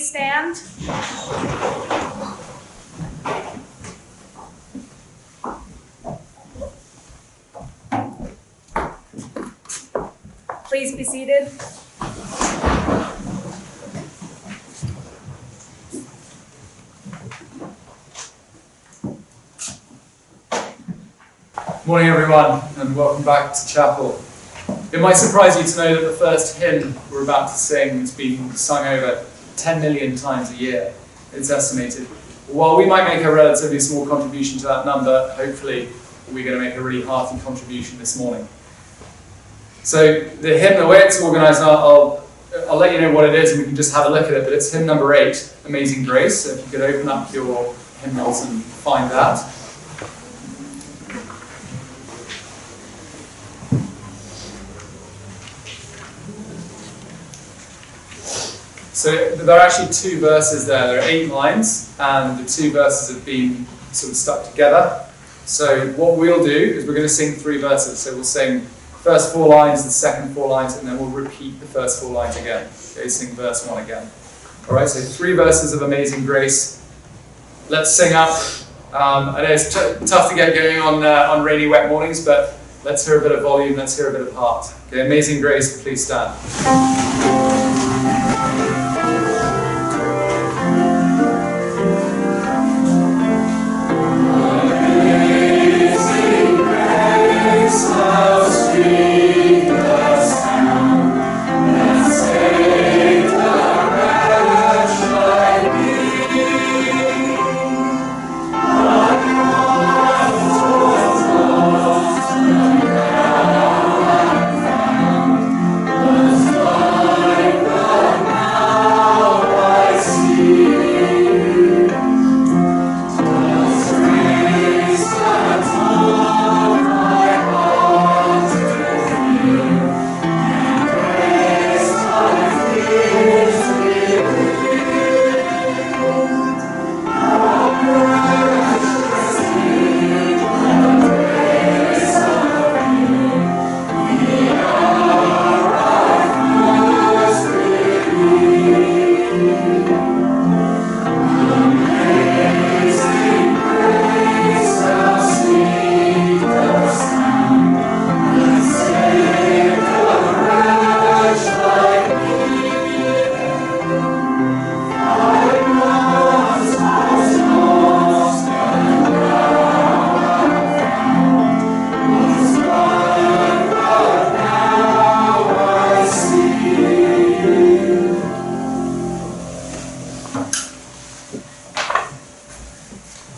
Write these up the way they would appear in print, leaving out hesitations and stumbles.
please stand? Please be seated. Morning everyone, and welcome back to chapel. It might surprise you to know that the first hymn we're about to sing has been sung over 10 million times a year, it's estimated. While we might make a relatively small contribution to that number, hopefully we're going to make a really hearty contribution this morning. So the hymn, the way it's organised, I'll let you know what it is and we can just have a look at it, but it's hymn number 8, Amazing Grace. So if you could open up your hymnals and find that. So there are actually 2 verses there. There are 8 lines, and the 2 verses have been sort of stuck together. So what we'll do is we're going to sing 3 verses. So we'll sing the first 4 lines, the second 4 lines, and then we'll repeat the first 4 lines again. Okay, sing verse 1 again. All right, so 3 verses of Amazing Grace. Let's sing up. I know it's tough to get going on rainy, wet mornings, but let's hear a bit of volume, let's hear a bit of heart. Okay, Amazing Grace, please stand.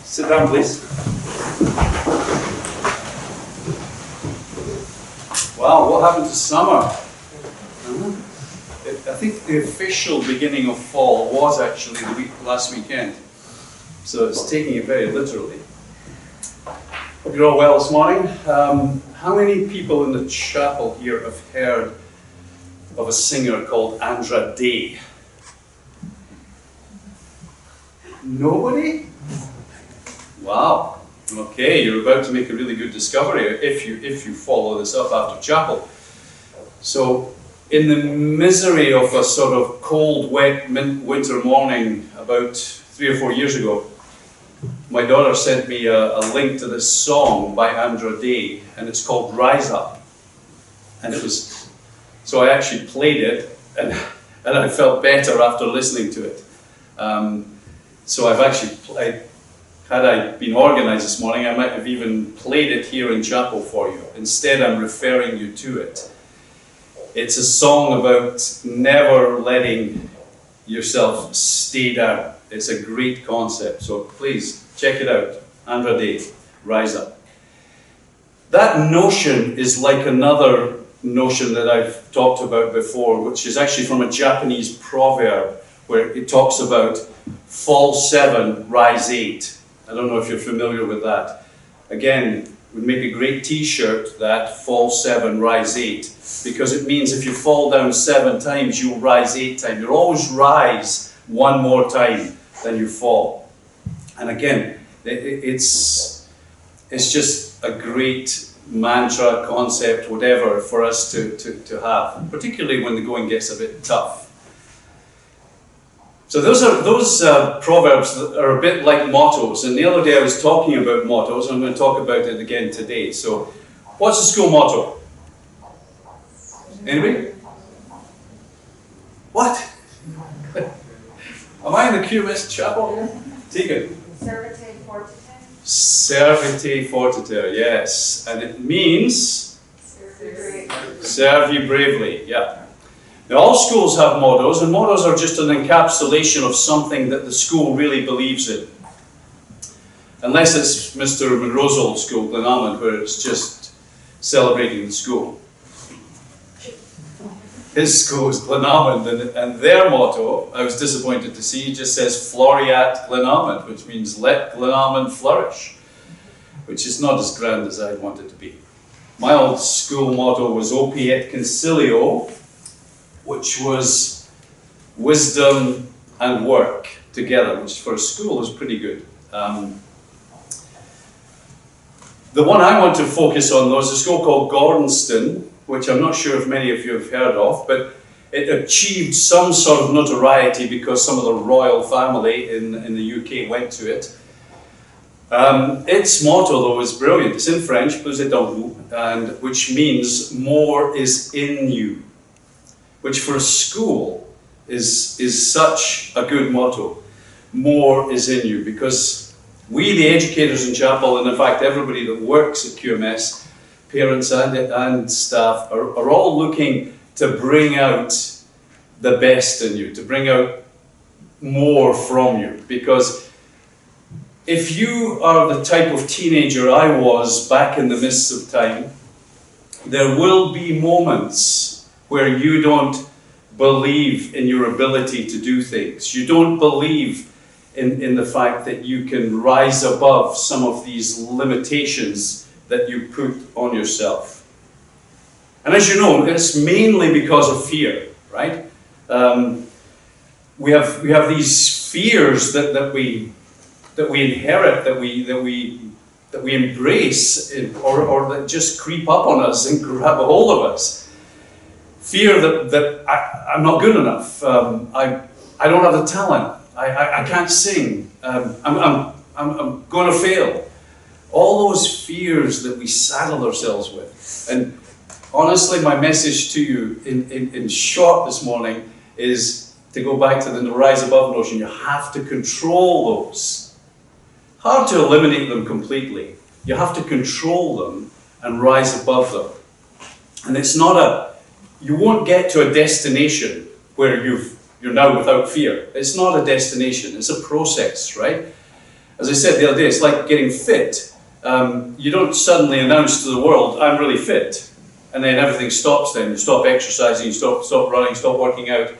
Sit down, please. Wow, what happened to summer? I think the official beginning of fall was actually last weekend. So it's taking it very literally. Hope you're all well this morning. How many people in the chapel here have heard of a singer called Andra Day? Nobody? Wow. Okay, you're about to make a really good discovery if you follow this up after chapel. So, in the misery of a sort of cold, wet winter morning about 3 or 4 years ago, my daughter sent me a link to this song by Andra Day, and it's called Rise Up. And it was, so I actually played it, and I felt better after listening to it. So I've actually had I been organised this morning, I might have even played it here in chapel for you. Instead, I'm referring you to it. It's a song about never letting yourself stay down. It's a great concept, so please check it out. Andra Day, Rise Up. That notion is like another notion that I've talked about before, which is actually from a Japanese proverb where it talks about fall 7, rise 8. I don't know if you're familiar with that. Again, would make a great t-shirt, that fall 7, rise 8, because it means if you fall down 7 times, you'll rise 8 times. You'll always rise 1 more time than you fall. And again, it's just a great mantra, concept, whatever, for us to have, particularly when the going gets a bit tough. So those proverbs that are a bit like mottos, and the other day I was talking about mottos, and I'm going to talk about it again today. So, what's the school motto? Anybody? What? Am I in the QMS chapel? Tegan. Servite fortiter. Servite fortiter, yes. And it means serve ye bravely, yeah. Now, all schools have mottos, and mottos are just an encapsulation of something that the school really believes in. Unless it's Mr. Monroe's old school, Glenalmond, where it's just celebrating the school. His school is Glenalmond, and their motto, I was disappointed to see, just says Floriat Glenalmond, which means let Glenalmond flourish, which is not as grand as I'd want it to be. My old school motto was Opi et Concilio, which was wisdom and work together, which for a school is pretty good. The one I want to focus on, though, is a school called Gordonston, which I'm not sure if many of you have heard of, but it achieved some sort of notoriety because some of the royal family in the UK went to it. Its motto, though, is brilliant. It's in French, plus et en vous, and which means more is in you, which for a school is such a good motto. More is in you, because we, the educators in chapel, and in fact everybody that works at QMS, parents and staff, are all looking to bring out the best in you, to bring out more from you. Because if you are the type of teenager I was back in the mists of time, there will be moments where you don't believe in your ability to do things. You don't believe in the fact that you can rise above some of these limitations that you put on yourself. And as you know, it's mainly because of fear, right? We have these fears that we inherit, that we embrace, or that just creep up on us and grab a hold of us. Fear that I'm not good enough. I don't have the talent. I can't sing. I'm going to fail. All those fears that we saddle ourselves with. And honestly, my message to you in short this morning is to go back to the rise above notion. You have to control those. Hard to eliminate them completely. You have to control them and rise above them. And it's not you won't get to a destination where you're now without fear. It's not a destination, it's a process, right? As I said the other day, it's like getting fit. You don't suddenly announce to the world, I'm really fit, and then everything stops then. You stop exercising, you stop running, stop working out.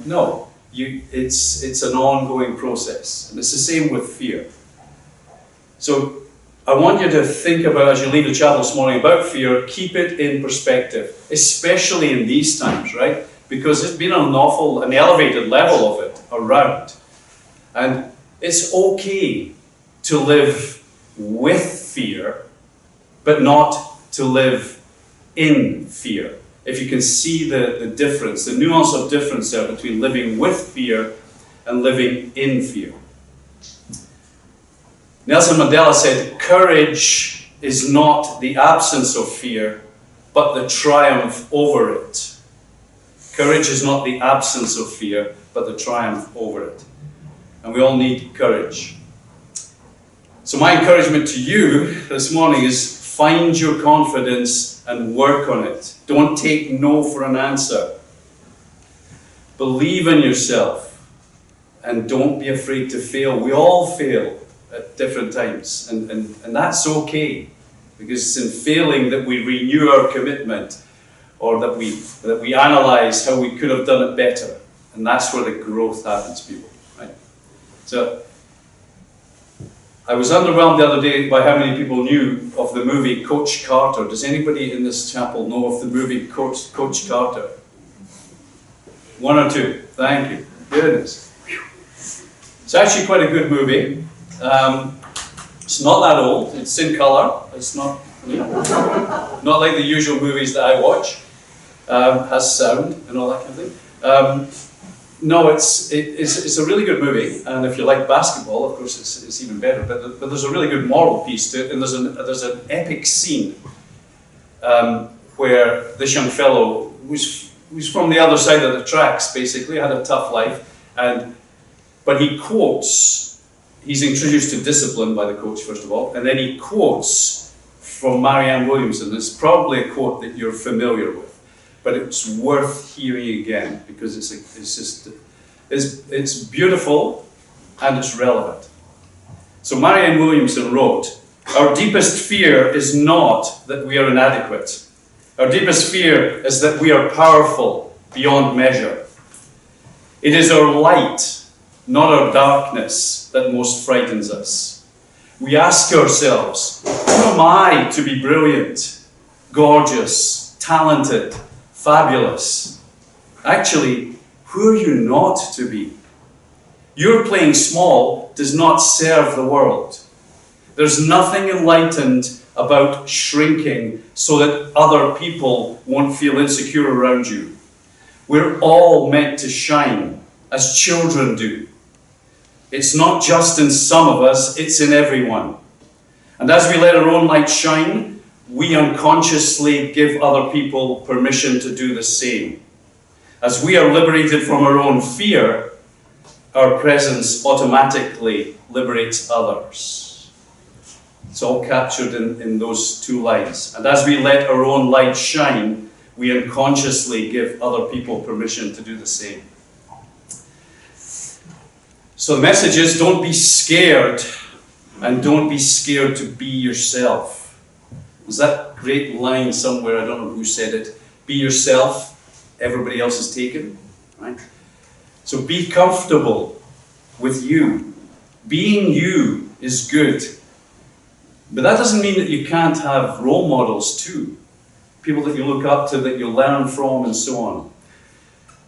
No, it's an ongoing process. And it's the same with fear. So I want you to think about, as you leave the chapel this morning, about fear. Keep it in perspective, especially in these times, right? Because there's been an elevated level of it around. And it's okay to live with fear, but not to live in fear. If you can see the difference, the nuance of difference there between living with fear and living in fear. Nelson Mandela said, courage is not the absence of fear, but the triumph over it. Courage is not the absence of fear, but the triumph over it. And we all need courage. So my encouragement to you this morning is find your confidence and work on it. Don't take no for an answer. Believe in yourself and don't be afraid to fail. We all fail at different times, and that's okay, because it's in failing that we renew our commitment, or that we analyze how we could have done it better, and that's where the growth happens, people. Right? So I was underwhelmed the other day by how many people knew of the movie Coach Carter. Does anybody in this chapel know of the movie Coach Carter? One or two. Thank you. Goodness. It's actually quite a good movie. It's not that old. It's in colour. It's not like the usual movies that I watch. Has sound and all that kind of thing. No, it's a really good movie, and if you like basketball, of course, it's even better. But there's a really good moral piece to it, and there's an epic scene where this young fellow who's from the other side of the tracks, basically had a tough life, but he quotes. He's introduced to discipline by the coach first of all, and then he quotes from Marianne Williamson. It's probably a quote that you're familiar with, but it's worth hearing again because it's beautiful and it's relevant. So Marianne Williamson wrote, "Our deepest fear is not that we are inadequate. Our deepest fear is that we are powerful beyond measure. It is our light, not our darkness, that most frightens us. We ask ourselves, who am I to be brilliant, gorgeous, talented, fabulous? Actually, who are you not to be? Your playing small does not serve the world. There's nothing enlightened about shrinking so that other people won't feel insecure around you. We're all meant to shine, as children do. It's not just in some of us, it's in everyone. And as we let our own light shine, we unconsciously give other people permission to do the same. As we are liberated from our own fear, our presence automatically liberates others." It's all captured in those two lines. And as we let our own light shine, we unconsciously give other people permission to do the same. So the message is, don't be scared, and don't be scared to be yourself. There's that great line somewhere, I don't know who said it, be yourself, everybody else is taken, right? So be comfortable with you. Being you is good. But that doesn't mean that you can't have role models too. People that you look up to, that you learn from, and so on.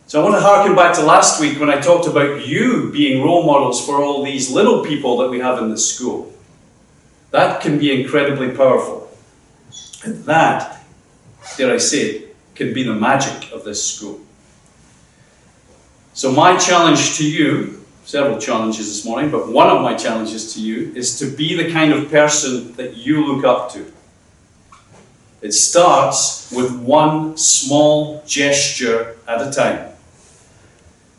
So I want to harken back to last week when I talked about you being role models for all these little people that we have in this school. That can be incredibly powerful. And that, dare I say it, can be the magic of this school. So my challenge to you, several challenges this morning, but one of my challenges to you is to be the kind of person that you look up to. It starts with one small gesture at a time.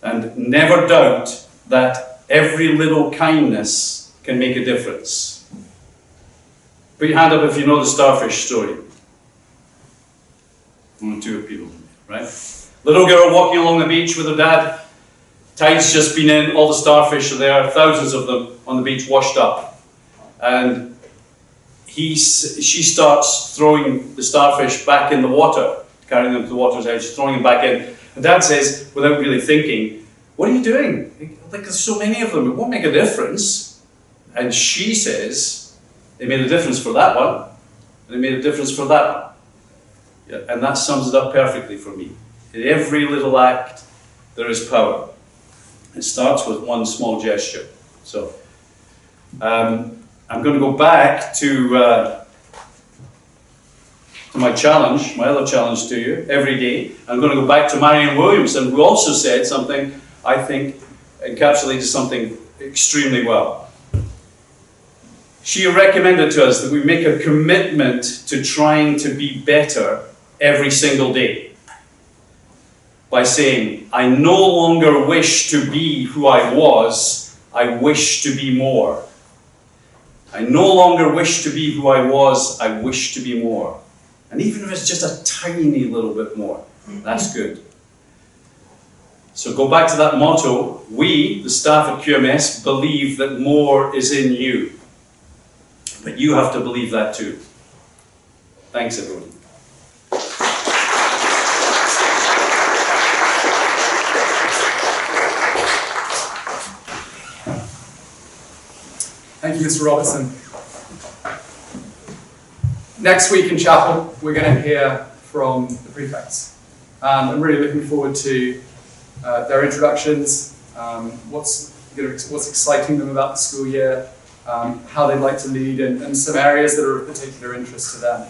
And never doubt that every little kindness can make a difference. Put your hand up if you know the starfish story. One or two people, right? Little girl walking along the beach with her dad. Tide's just been in, all the starfish are there, thousands of them on the beach washed up. And she starts throwing the starfish back in the water, carrying them to the water's edge, throwing them back in. And Dad says, without really thinking, "What are you doing? Like, there's so many of them, it won't make a difference." And she says, "It made a difference for that one, and it made a difference for that one." Yeah, and that sums it up perfectly for me. In every little act, there is power. It starts with one small gesture. So, I'm going to go back to my challenge, my other challenge to you, every day. I'm going to go back to Marianne Williamson, who also said something, I think, encapsulated something extremely well. She recommended to us that we make a commitment to trying to be better every single day. By saying, I no longer wish to be who I was, I wish to be more. I no longer wish to be who I was, I wish to be more. And even if it's just a tiny little bit more, that's good. So go back to that motto. We, the staff at QMS, believe that more is in you. But you have to believe that too. Thanks, everyone. Thank you, Mr. Robertson. Next week in chapel, we're going to hear from the prefects. I'm really looking forward to their introductions, what's exciting them about the school year, how they'd like to lead, and some areas that are of particular interest to them.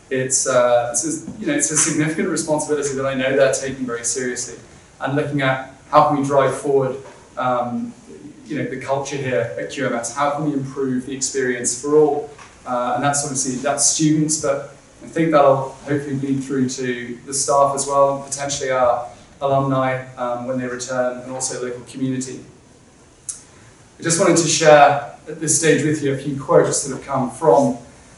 It's a significant responsibility that I know they're taking very seriously, and looking at how can we drive forward the culture here at QMS? How can we improve the experience for all? And that's students, but I think that'll hopefully bleed through to the staff as well, and potentially our alumni when they return, and also local community. I just wanted to share at this stage with you a few quotes that have come from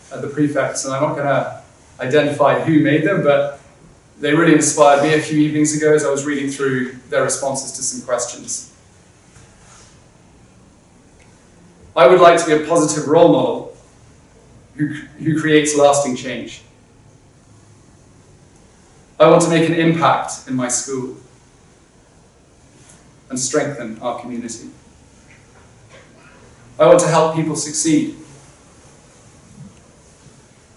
the prefects, and I'm not going to identify who made them, but they really inspired me a few evenings ago as I was reading through their responses to some questions. I would like to be a positive role model who creates lasting change. I want to make an impact in my school and strengthen our community. I want to help people succeed.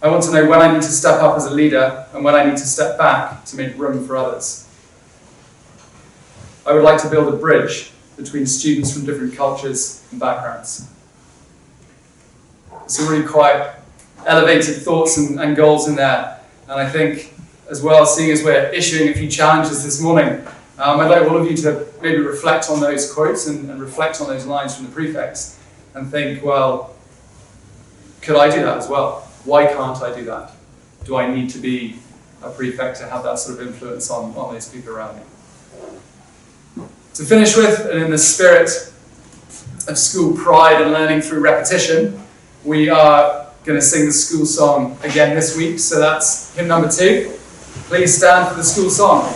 I want to know when I need to step up as a leader and when I need to step back to make room for others. I would like to build a bridge between students from different cultures and backgrounds. Some really quite elevated thoughts and goals in there. And I think, as well, seeing as we're issuing a few challenges this morning, I'd like all of you to maybe reflect on those quotes and reflect on those lines from the prefects and think, well, could I do that as well? Why can't I do that? Do I need to be a prefect to have that sort of influence on those people around me? To finish with, and in the spirit of school pride and learning through repetition, we are going to sing the school song again this week, so that's hymn number 2. Please stand for the school song.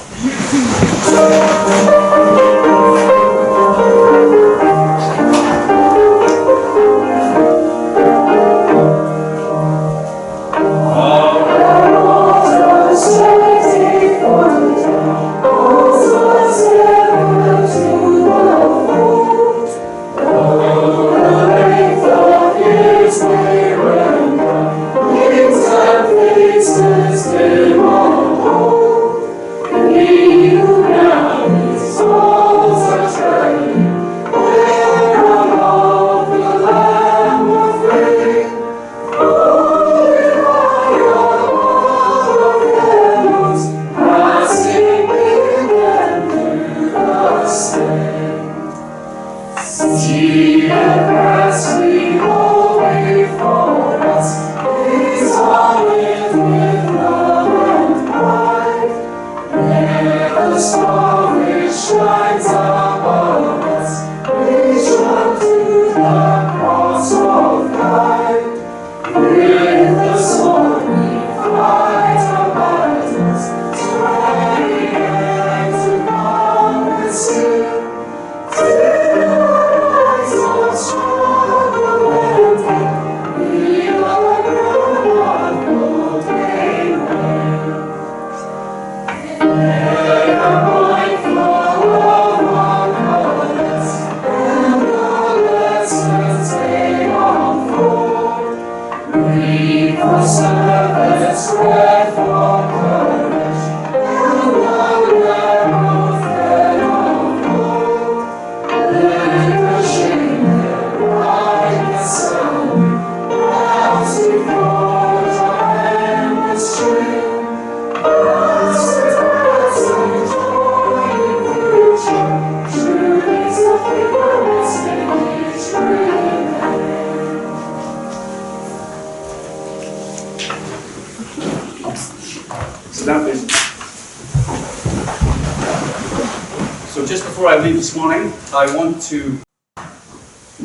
So just before I leave this morning, I want to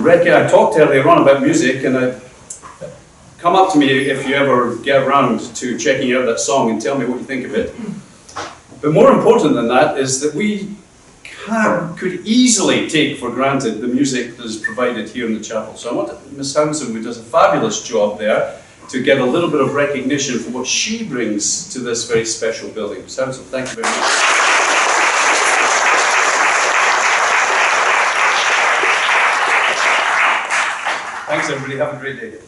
I talked earlier on about music, and come up to me if you ever get around to checking out that song and tell me what you think of it. But more important than that is that we could easily take for granted the music that is provided here in the chapel. So I want Miss Townsend, who does a fabulous job there, to get a little bit of recognition for what she brings to this very special building. Miss Townsend, thank you very much. Thanks everybody, have a great day.